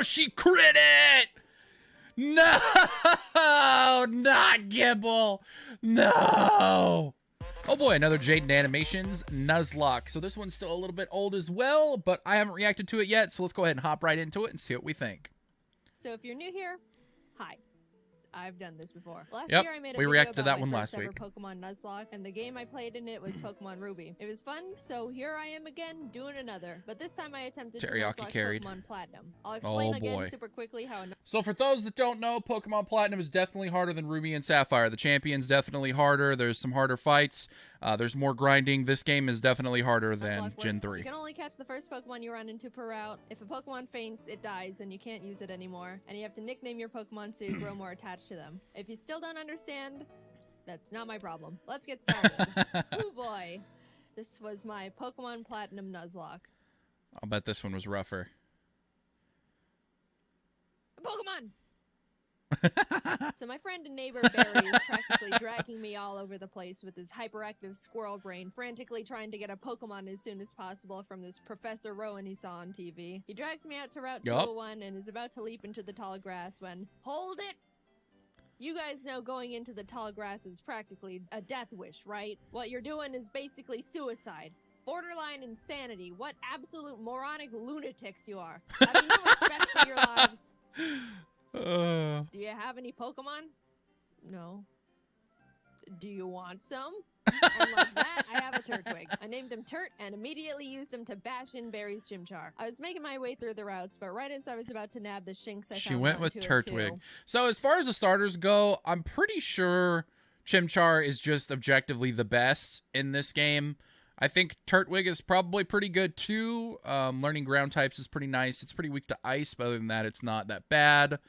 she crit it! No, not Gible. No. Oh boy, another Jaiden Animations Nuzlocke. So this one's still a little bit old as well, but I haven't reacted to it yet. So let's go ahead and hop right into it and see what we think. So if you're new here, hi. I've done this before. Last Yep, year I made a we video reacted to about that my one first last ever week. Pokemon Nuzlocke, and the game I played in it was Pokemon Ruby. It was fun, so here I am again doing another. But this time I attempted to Nuzlocke Pokemon Platinum. I'll explain again super quickly how. So for those that don't know, Pokemon Platinum is definitely harder than Ruby and Sapphire. The champion's definitely harder. There's some harder fights. There's more grinding. This game is definitely harder than Gen 3. You can only catch the first Pokemon you run into per route. If a Pokemon faints, it dies and you can't use it anymore. And you have to nickname your Pokemon so you grow more attached to them. If you still don't understand, that's not my problem. Let's get started. Oh boy. This was my Pokemon Platinum Nuzlocke. I'll bet this one was rougher. Pokemon! So my friend and neighbor Barry is practically dragging me all over the place with his hyperactive squirrel brain, frantically trying to get a Pokemon as soon as possible from this Professor Rowan he saw on TV. He drags me out to Route 201 and is about to leap into the tall grass when, hold it! You guys know going into the tall grass is practically a death wish, right? What you're doing is basically suicide. Borderline insanity. What absolute moronic lunatics you are. Have you no respect for your lives? Do you have any Pokemon? No. Do you want some? And like that, I have a Turtwig. I named him Turt and immediately used him to bash in Barry's Chimchar. I was making my way through the routes, but right as I was about to nab the Shinx, she went with Turtwig. So as far as the starters go, I'm pretty sure Chimchar is just objectively the best in this game. I think Turtwig is probably pretty good too. Learning ground types is pretty nice. It's pretty weak to ice, but other than that, it's not that bad.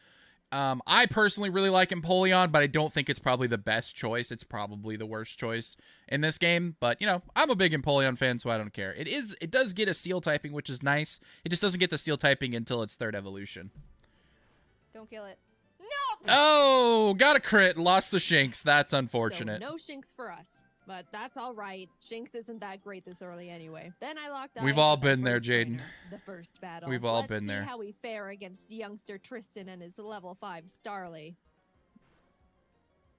I personally really like Empoleon, but I don't think it's probably the best choice. It's probably the worst choice in this game. But, you know, I'm a big Empoleon fan, so I don't care. It does get a Steel typing, which is nice. It just doesn't get the Steel typing until its third evolution. Don't kill it. No! Oh, got a crit. Lost the Shinx. That's unfortunate. So no Shinx for us. But that's all right. Shinx isn't that great this early anyway. Then I locked eyes. We've all been there, Jaiden. The first battle. We've all been there. Let's see how we fare against youngster Tristan and his level 5 Starly.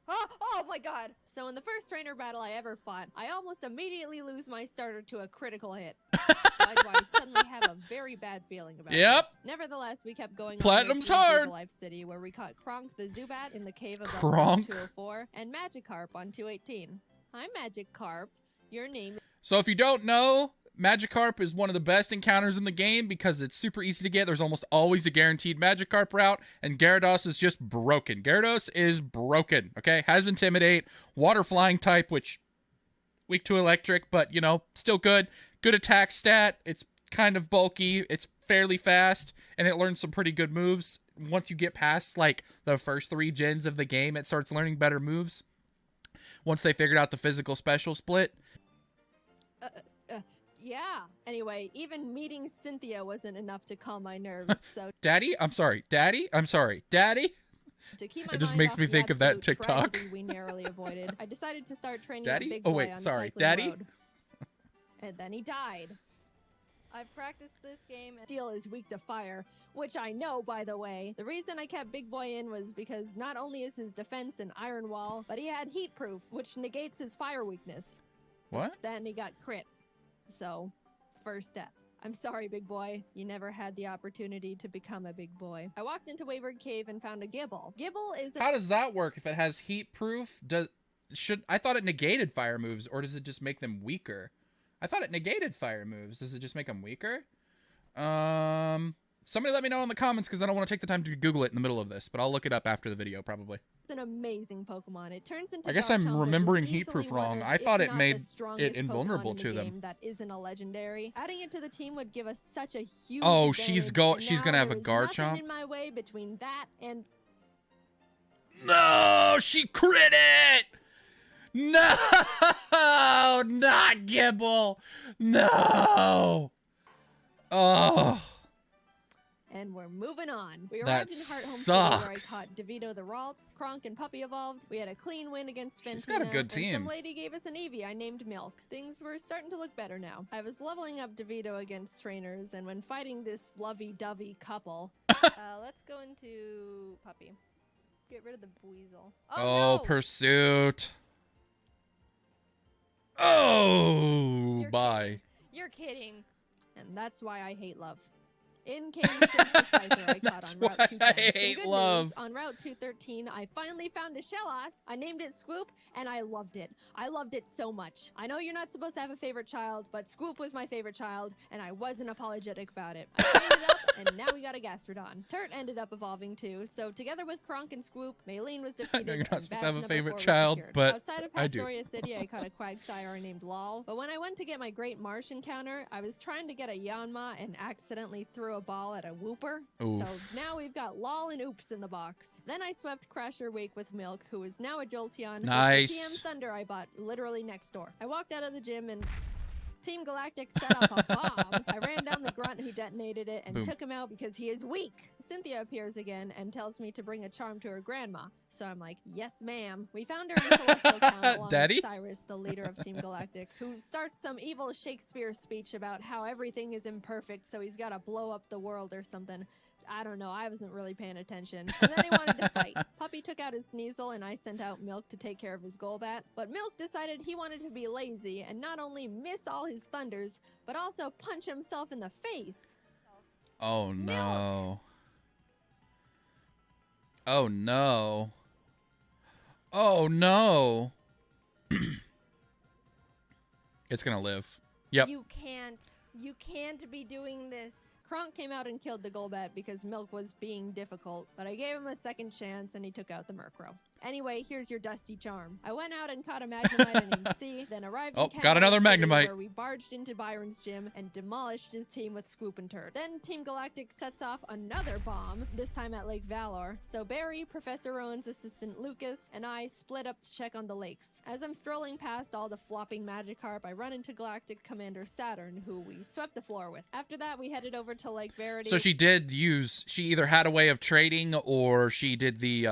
Oh my god! So in the first trainer battle I ever fought, I almost immediately lose my starter to a critical hit. Why do I suddenly have a very bad feeling about this? Nevertheless, we kept going Platinum's on hard! Life City, where we caught Kronk the Zubat in the cave above 204, and Magikarp on 218. Hi, Magikarp. Your name. So if you don't know, Magikarp is one of the best encounters in the game because it's super easy to get. There's almost always a guaranteed Magikarp route, and Gyarados is just broken. Gyarados is broken, okay? Has Intimidate, Water Flying type, which weak to Electric, but, you know, still good. Good attack stat. It's kind of bulky. It's fairly fast, and it learns some pretty good moves. Once you get past, like, the first 3 gens of the game, it starts learning better moves. Once they figured out the physical special split. Yeah. Anyway, even meeting Cynthia wasn't enough to calm my nerves, so... Daddy? I'm sorry. Daddy? I'm sorry. Daddy? To keep my it just mind makes off me the think of that absolute TikTok. tragedy we narrowly avoided, I decided to start training Daddy? a big boy on sorry. Cycling Daddy? Road. And then he died. I've practiced this game, and Steel is weak to fire, which I know, by the way. The reason I kept Big Boy in was because not only is his defense an iron wall, but he had heat proof, which negates his fire weakness. What? Then he got crit. So, first death. I'm sorry, Big Boy. You never had the opportunity to become a big boy. I walked into Wayward Cave and found a gible. Gible is How does that work if it has heat proof? I thought it negated fire moves, or does it just make them weaker? I thought it negated fire moves. Does it just make them weaker? Somebody let me know in the comments because I don't want to take the time to Google it in the middle of this, but I'll look it up after the video probably. It's an amazing Pokemon. It turns into I guess I'm remembering heat proof wrong. I thought it made it invulnerable to them. That isn't a legendary. Adding it to the team would give us such a huge Oh, advantage, she's gonna have a Garchomp. Nothing in my way between that and No, she crit it! No, not Gible. No. Oh. And we're moving on. We That arrived in Heart Home City where I sucks. caught DeVito the Ralts, Kronk and Puppy evolved. We had a clean win against Fantina. She's got a good team. And some lady gave us an Eevee I named Milk. Things were starting to look better now. I was leveling up DeVito against trainers, and when fighting this lovey-dovey couple... Let's go into Puppy. Get rid of the Weasel. Oh, no! Pursuit. Oh, bye. You're kidding. And that's why I hate love. In came the Scyther I caught on Route 210. I hate Some good love. news, on Route 213, I finally found a Shellos. I named it Scoop, and I loved it. I loved it so much. I know you're not supposed to have a favorite child, but Scoop was my favorite child, and I wasn't apologetic about it. I trained it up, and now we got a Gastrodon. Turt ended up evolving too, so together with Kronk and Scoop, Maylene was defeated. You're not and supposed to have a Bastion favorite number 4 was child, secured. but outside of I do. Pastoria City, I caught a Quagsire named Lol. But when I went to get my Great Marsh encounter, I was trying to get a Yanma and accidentally threw a ball at a Wooper. Oof. So now we've got Lol and Oops in the box. Then I swept Crasher Wake with Milk, who is now a Jolteon. Nice. With the TM Thunder I bought literally next door. I walked out of the gym and Team Galactic set off a bomb. I ran down the grunt who detonated it and Boom. took him out because he is weak. Cynthia appears again and tells me to bring a charm to her grandma. So I'm like, yes, ma'am. We found her in Celestial Town along Daddy? with Cyrus, the leader of Team Galactic, who starts some evil Shakespeare speech about how everything is imperfect, so he's got to blow up the world or something. I don't know, I wasn't really paying attention. And then he wanted to fight. Puppy took out his Sneasel and I sent out Milk to take care of his Golbat. But Milk decided he wanted to be lazy and not only miss all his thunders, but also punch himself in the face. Oh no. Oh no. Oh no. It's gonna live. Yep. You can't be doing this. Kronk came out and killed the Golbat because Milk was being difficult, but I gave him a second chance and he took out the Murkrow. Anyway, here's your Dusty Charm. I went out and caught a Magnemite named C, then arrived in got another Capital City, Magnemite. where we barged into Byron's gym and demolished his team with Scoop and Turd. Then Team Galactic sets off another bomb, this time at Lake Valor. So Barry, Professor Rowan's assistant Lucas, and I split up to check on the lakes. As I'm strolling past all the flopping Magikarp, I run into Galactic Commander Saturn, who we swept the floor with. After that, we headed over to Lake Verity. So she either had a way of trading or she did the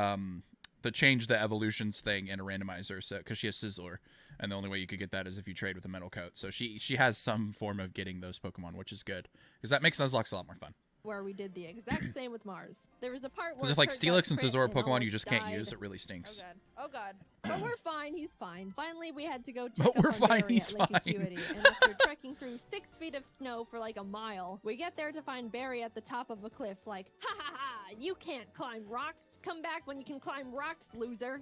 change the evolutions thing in a randomizer, so because she has Sizzler, and the only way you could get that is if you trade with a metal coat. So she has some form of getting those Pokemon, which is good because that makes Nuzlocke a lot more fun. Where we did the exact same with Mars. There was a part where Because if like Kurt Steelix got and crit Scizor are and Pokemon you almost just can't died. use, it really stinks. Oh god. But we're fine, he's fine. Finally, we had to go check But up we're on fine, Barry he's at Lake fine. Acuity, and after trekking through 6 feet of snow for like a mile, we get there to find Barry at the top of a cliff like, ha ha ha, you can't climb rocks. Come back when you can climb rocks, loser.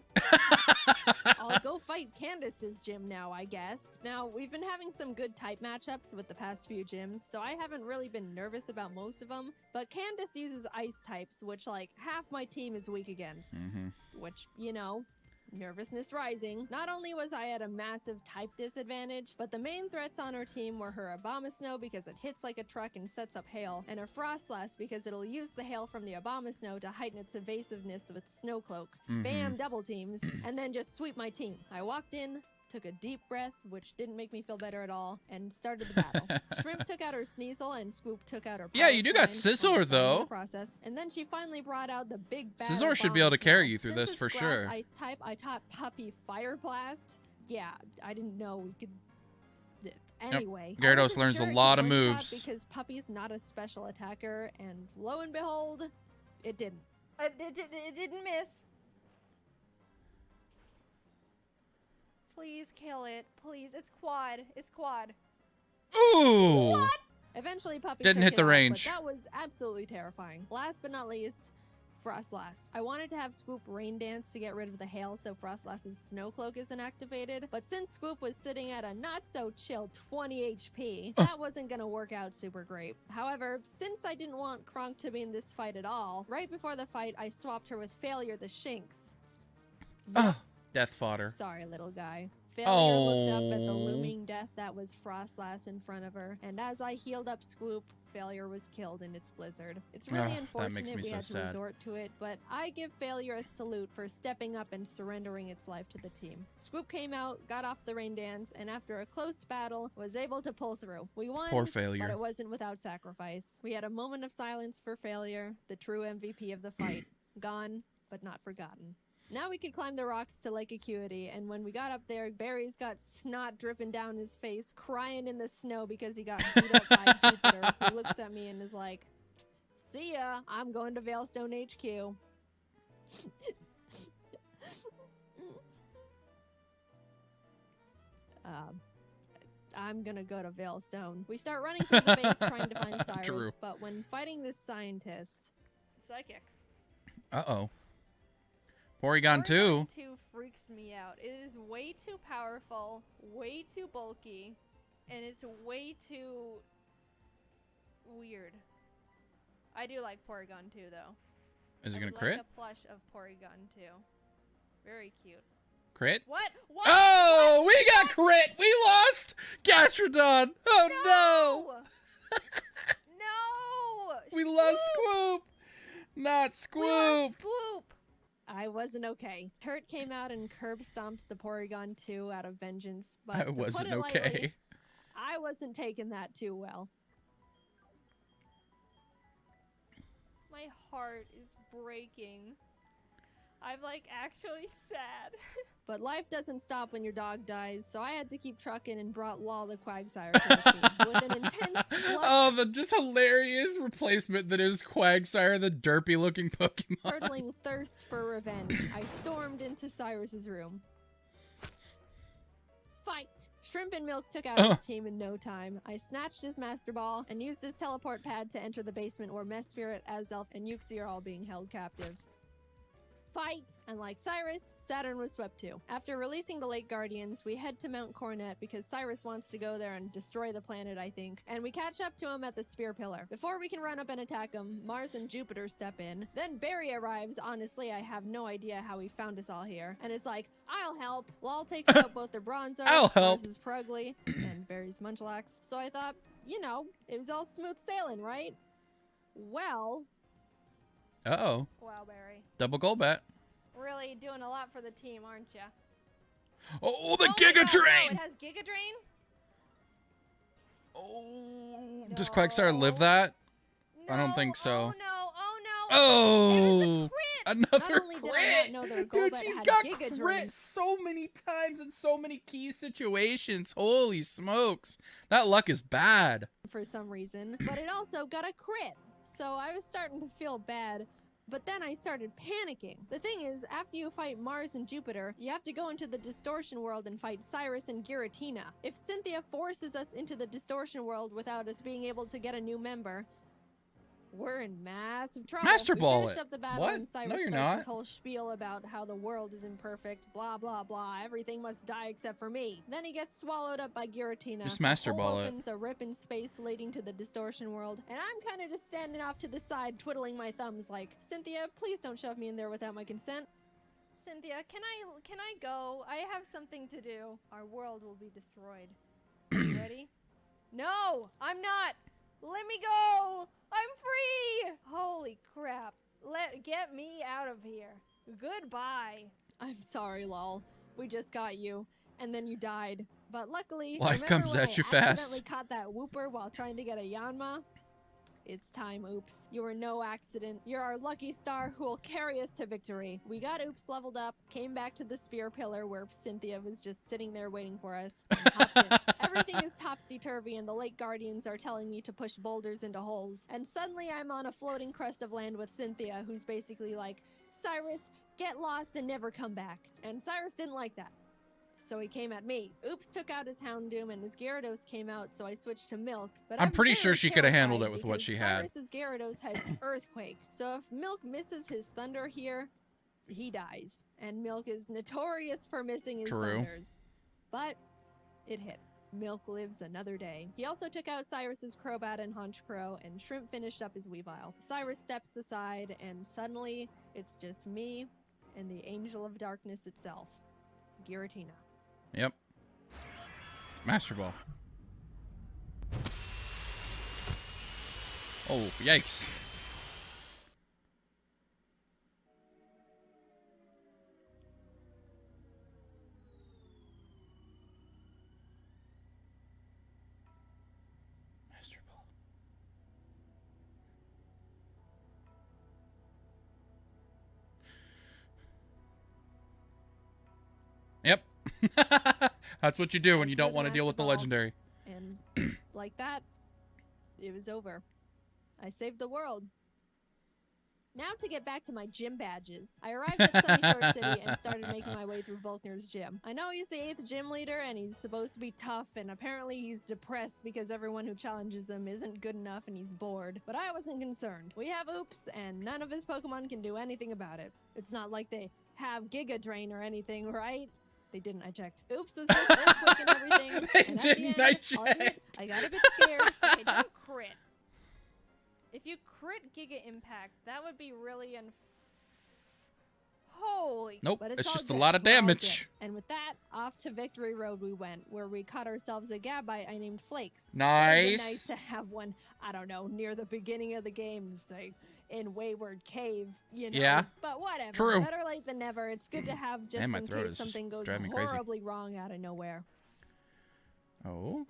I'll go fight Candace's gym now, I guess. Now, we've been having some good type matchups with the past few gyms, so I haven't really been nervous about most of them, but Candace uses ice types, which like half my team is weak against. Which, you know, nervousness rising. Not only was I at a massive type disadvantage, but the main threats on our team were her Abomasnow because it hits like a truck and sets up hail, and her Frostlass because it'll use the hail from the Abomasnow to heighten its evasiveness with Snow Cloak, spam double teams, and then just sweep my team. I walked in, took a deep breath, which didn't make me feel better at all, and started the battle. Shrimp took out her Sneasel, and Scoop took out her Yeah, you do got Palestine, Scizor, in the though. process. And then she finally brought out the big bad Scizor should be able to Abomasnow. carry you through Since this it's for grass sure. Ice type, I taught Puppy Fire Blast. Yeah, I didn't know we could. Anyway, I Gyarados wasn't learns a sure it lot could of one-shot moves. because Puppy's not a special attacker, and lo and behold, it didn't. It didn't miss. Please kill it. Please. It's quad. It's quad. Ooh! What? Eventually, Puppy Didn't took hit it the out, range. But that was absolutely terrifying. Last but not least, Frostlass. I wanted to have Scoop Rain Dance to get rid of the hail so Frostlass's Snow Cloak isn't activated, but since Scoop was sitting at a not-so-chill 20 HP, that wasn't gonna work out super great. However, since I didn't want Kronk to be in this fight at all, right before the fight, I swapped her with Failure the Shinx. Yup. Death fodder. Sorry, little guy. Failure looked up at the looming death that was Frostlass in front of her, and as I healed up Scoop, Failure was killed in its blizzard. It's really That makes unfortunate me we so had to sad. resort to it, but I give Failure a salute for stepping up and surrendering its life to the team. Scoop came out, got off the rain dance, and after a close battle, was able to pull through. We won, Poor Failure. but it wasn't without sacrifice. We had a moment of silence for Failure, the true MVP of the fight. Gone, but not forgotten. Now we could climb the rocks to Lake Acuity, and when we got up there, Barry's got snot dripping down his face, crying in the snow because he got beat up by Jupiter, who looks at me and is like, See ya. I'm going to Veilstone HQ. I'm gonna go to Veilstone. We start running through the base trying to find Cyrus, True. but when fighting this scientist... Psychic. Uh-oh. Porygon 2. 2 freaks me out. It is way too powerful, way too bulky, and it's way too weird. I do like Porygon 2 though. Is it I gonna would crit? like a plush of Porygon 2. Very cute. Crit? What? What? Oh, we got crit! We lost Gastrodon! Oh no! No! We lost Squoop! Not We lost Squoop! Squoop! I wasn't okay. Turt came out and curb stomped the Porygon 2 out of vengeance, but I to wasn't put it okay. lightly, I wasn't taking that too well. My heart is breaking. I'm like actually sad. But life doesn't stop when your dog dies, so I had to keep trucking and brought Law the Quagsire to the team. With an intense Oh, the just hilarious replacement that is Quagsire, the derpy-looking Pokemon. hurtling thirst for revenge, I stormed into Cyrus's room. Fight! Shrimp and Milk took out his team in no time. I snatched his Master Ball and used his teleport pad to enter the basement where Mess Spirit, Azelf, and Uxie are all being held captive. Fight! And like Cyrus, Saturn was swept too. After releasing the Lake Guardians, we head to Mount Coronet because Cyrus wants to go there and destroy the planet, I think, and we catch up to him at the Spear Pillar. Before we can run up and attack him, Mars and Jupiter step in. Then Barry arrives. Honestly, I have no idea how he found us all here. And is like, I'll help. Lol takes out both their Bronzos, I'll help. Mars' Prugly, and Barry's Munchlax. So I thought, you know, it was all smooth sailing, right? Well... Uh-oh. Wow, Barry. Double Golbat. Really doing a lot for the team, aren't ya? Oh, the Oh my Giga God, no, Drain! it has Giga Drain? Oh, does Quagsire live that? No. I don't think so. Oh no, oh no. Oh, Crit! another Not only did I not crit! know their Dude, Golbat she's had got Giga crit Drain. so many times in so many key situations. Holy smokes. That luck is bad. For some reason, but it also got a crit. So I was starting to feel bad, but then I started panicking. The thing is, after you fight Mars and Jupiter, you have to go into the Distortion World and fight Cyrus and Giratina. If Cynthia forces us into the Distortion World without us being able to get a new member, we're in massive trouble. Master we Ball finished it. up the battle What? and Cyrus No, you're starts not. his whole spiel about how the world is imperfect, blah blah blah, everything must die except for me. Then he gets swallowed up by Giratina. Just Master Hole Ball it. opens a rip in space leading to the Distortion World, and I'm kind of just standing off to the side twiddling my thumbs like, Cynthia, please don't shove me in there without my consent. Cynthia, can I go? I have something to do. Our world will be destroyed. You ready? No, I'm not. Let me go. I'm free. Holy crap. Get me out of here. Goodbye. I'm sorry, lol. We just got you, and then you died. But luckily, Life remember comes when at you I fast. accidentally caught that Whooper while trying to get a Yanma? It's time, Oops. You were no accident. You're our lucky star who will carry us to victory. We got Oops leveled up, came back to the Spear Pillar where Cynthia was just sitting there waiting for us, and hopped in. Everything is topsy-turvy and the Lake Guardians are telling me to push boulders into holes. And suddenly I'm on a floating crest of land with Cynthia, who's basically like, Cyrus, get lost and never come back. And Cyrus didn't like that. So he came at me. Oops took out his Houndoom and his Gyarados came out, so I switched to Milk. But I'm I was pretty very sure she could have handled terrified it with what because she had. Cyrus's Gyarados has Earthquake. So if Milk misses his Thunder here, he dies. And Milk is notorious for missing his True. Thunders. But it hit. Milk lives another day. He also took out Cyrus's Crobat and Honchkrow, and Shrimp finished up his Weavile. Cyrus steps aside, and suddenly, it's just me and the Angel of Darkness itself, Giratina. Yep. Master Ball. Oh, yikes. Master Ball. Yep. That's what you do when you don't want to deal with the Master Ball. legendary. And like that, it was over. I saved the world. Now to get back to my gym badges. I arrived at Sunny Shore City and started making my way through Volkner's gym. I know he's the 8th gym leader and he's supposed to be tough, and apparently he's depressed because everyone who challenges him isn't good enough and he's bored. But I wasn't concerned. We have Oops, and none of his Pokemon can do anything about it. It's not like they have Giga Drain or anything, right? They didn't, I checked. Oops was just earthquake and everything. They and didn't, at I the end, I'll admit, checked. I got a bit scared. Okay, don't crit. If you crit Giga Impact, that would be really Holy. Nope, But it's all just a good. lot of We're all damage. good. And with that, off to Victory Road we went, where we caught ourselves a Gabite I named Flakes. It would've been nice to have one, I don't know, near the beginning of the game, say, in Wayward Cave, you know. Yeah. But whatever. True. Better late than never. It's good to have just Man, my in throat case is just something goes driving me crazy. horribly wrong out of nowhere. Oh.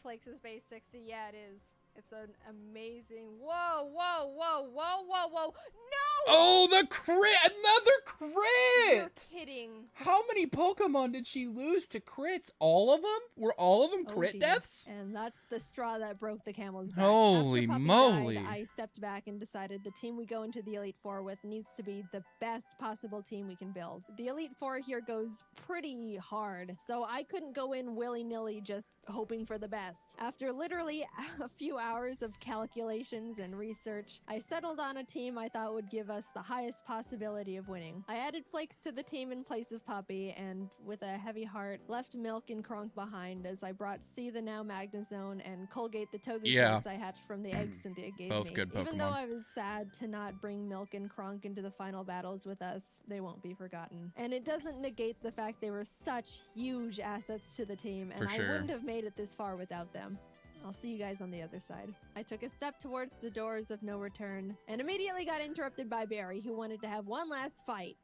Flakes is base 60. Yeah, it is. It's an amazing. Whoa, whoa, whoa, whoa, whoa, whoa. No! Oh, the crit! Another crit! You're kidding. How many Pokemon did she lose to crits? All of them? Were all of them Oh, crit dear. deaths? And that's the straw that broke the camel's back. Holy After Puppy moly. died, I stepped back and decided the team we go into the Elite Four with needs to be the best possible team we can build. The Elite Four here goes pretty hard, so I couldn't go in willy-nilly just hoping for the best. After literally a few hours of calculations and research, I settled on a team I thought would give us the highest possibility of winning. I added Flakes to the team in place of Puppy, and with a heavy heart, left Milk and Kronk behind as I brought C the now Magnezone and Colgate the Togekiss Yeah. I hatched from the eggs Cynthia gave Both me. good Even though Pokemon. I was sad to not bring Milk and Kronk into the final battles with us, they won't be forgotten. And it doesn't negate the fact they were such huge assets to the team, and For sure. I wouldn't have made it this far without them. I'll see you guys on the other side. I took a step towards the doors of no return and immediately got interrupted by Barry, who wanted to have one last fight.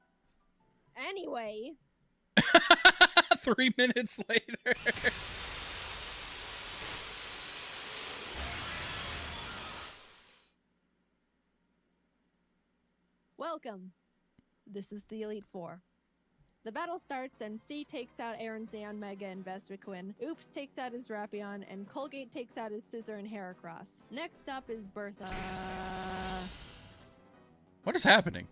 Anyway, 3 minutes later. welcome. This is the Elite Four. The battle starts and C takes out Aaron Zeon, Mega, and Vespiquen. Oops takes out his Drapion, and Colgate takes out his Scissor and Heracross. Next up is Bertha. What is happening?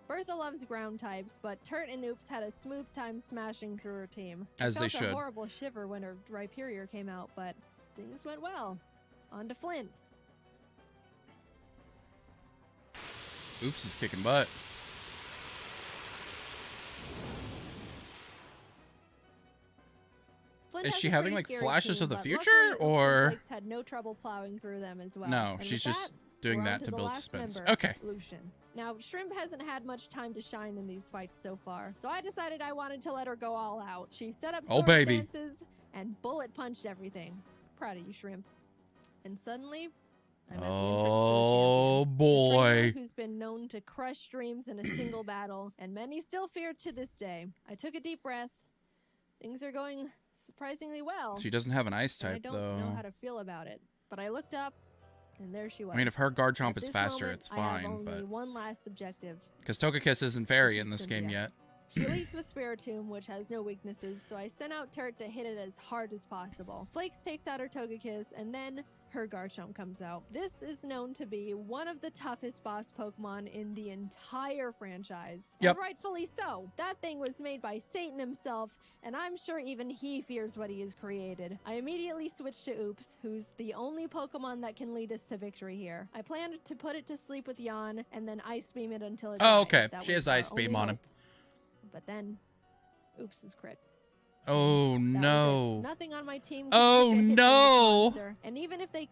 Bertha loves ground types, but Turt and Oops had a smooth time smashing through her team. As I they felt a should. horrible shiver when her Rhyperior came out, but things went well. On to Flint. Oops is kicking butt. Flint Is has she a having, pretty like, scary flashes team, of the but future, luckily, Oops and or- Flakes had no trouble plowing through them as well. No, And she's with just that, doing we're that on to the build last suspense. member, Okay. Lucian. Now, Shrimp hasn't had much time to shine in these fights so far, so I decided I wanted to let her go all out. She set up Oh, sword baby. stances and bullet punched everything. Proud of you, Shrimp. And suddenly, I'm at the entrance to a Oh, champion. A boy. trainer who's been known to crush dreams in a single battle, and many still fear to this day. I took a deep breath. Things are going surprisingly well. She doesn't have an ice and I type, don't though. know how to feel about it. But I looked up, and there she was. I mean, if her guard At chomp is this faster, moment, it's I have fine, only but... one last objective. Because Togekiss isn't fairy in this game Cynthia. yet. She leads with Spiritomb, which has no weaknesses, so I sent out Turt to hit it as hard as possible. Flakes takes out her Togekiss, and then her Garchomp comes out. This is known to be one of the toughest boss Pokemon in the entire franchise. Yep. And rightfully so. That thing was made by Satan himself, and I'm sure even he fears what he has created. I immediately switched to Oops, who's the only Pokemon that can lead us to victory here. I planned to put it to sleep with Yawn, and then Ice Beam it until it Oh, died. okay. That She was has our Ice Beam only on him. hope. But then, Oops was crit. Oh, That was it. no. Nothing on my team could Oh, pick a hit from this no. monster. And even if they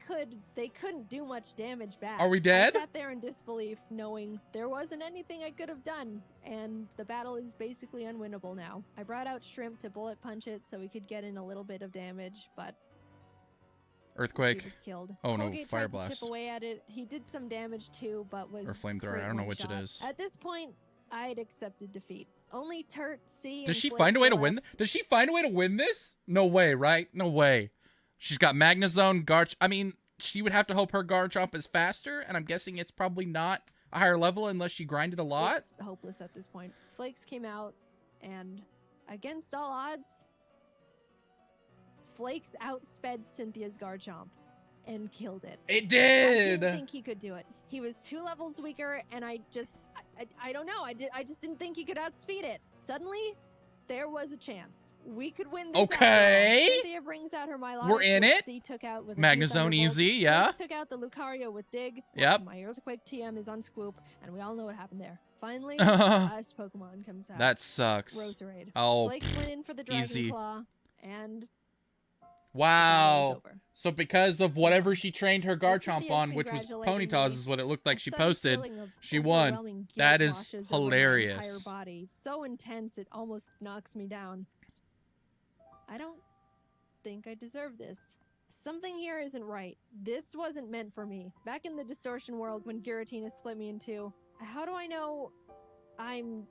couldn't do much damage back. Are we dead? I sat there in disbelief, knowing there wasn't anything I could have done, and the battle is basically unwinnable now. I brought out Shrimp to bullet punch it so we could get in a little bit of damage, but Earthquake. she was killed. Oh, no, Colgate Fire tried to Blast. chip away at it. He did some damage too, but was Or Flamethrower, crit I don't know one which it shot. is. At this point, I'd accepted defeat. Only Turt, C, Does and she Flakes find a way were to win? left. Does she find a way to win this? No way, right? No way. She's got Magnezone, Garch. I mean, she would have to hope her Garchomp is faster, and I'm guessing it's probably not a higher level unless she grinded a lot. It's hopeless at this point. Flakes came out, and against all odds, Flakes outsped Cynthia's Garchomp. and killed it. It I did. didn't think he could do it. He was 2 levels weaker, and I don't know. I just didn't think he could outspeed it. Suddenly, there was a chance. We could win this. Okay. Cynthia brings out her Milotic, We're in it. C took out with a Magnezone easy, yeah. Took out the Lucario with Dig. Yep. My Earthquake TM is on Swoop, and we all know what happened there. Finally, the last Pokemon comes out. That sucks. Roserade. Oh, Flake went in for the Dragon easy. Claw, and Wow. it was over. So because of whatever she trained her Garchomp Cynthia's on, which was congratulating Ponyta's, me. is what it looked like A she sudden posted, feeling of she won. overwhelming guilt That is washes over my hilarious. entire body. So intense it almost knocks me down. I don't think I deserve this. Something here isn't right. This wasn't meant for me. Back in the distortion world when Giratina split me in 2, how do I know I'm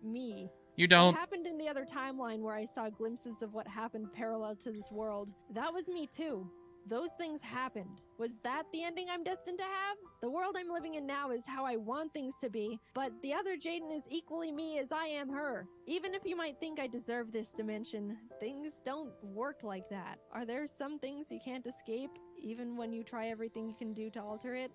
me? You What don't. happened in the other timeline where I saw glimpses of what happened parallel to this world? That was me too. Those things happened. Was that the ending I'm destined to have? The world I'm living in now is how I want things to be, but the other Jaiden is equally me as I am her. Even if you might think I deserve this dimension, things don't work like that. Are there some things you can't escape, even when you try everything you can do to alter it?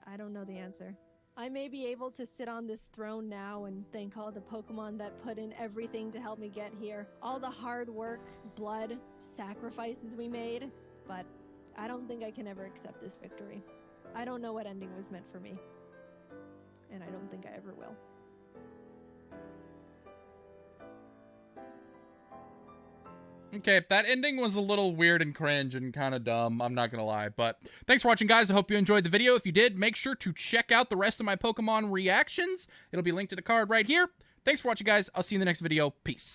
I don't know the answer. I may be able to sit on this throne now and thank all the Pokemon that put in everything to help me get here. All the hard work, blood, sacrifices we made, but I don't think I can ever accept this victory. I don't know what ending was meant for me, and I don't think I ever will. Okay, that ending was a little weird and cringe and kind of dumb, I'm not gonna lie. But thanks for watching, guys. I hope you enjoyed the video. If you did, make sure to check out the rest of my Pokemon reactions. It'll be linked to the card right here. Thanks for watching, guys. I'll see you in the next video. Peace.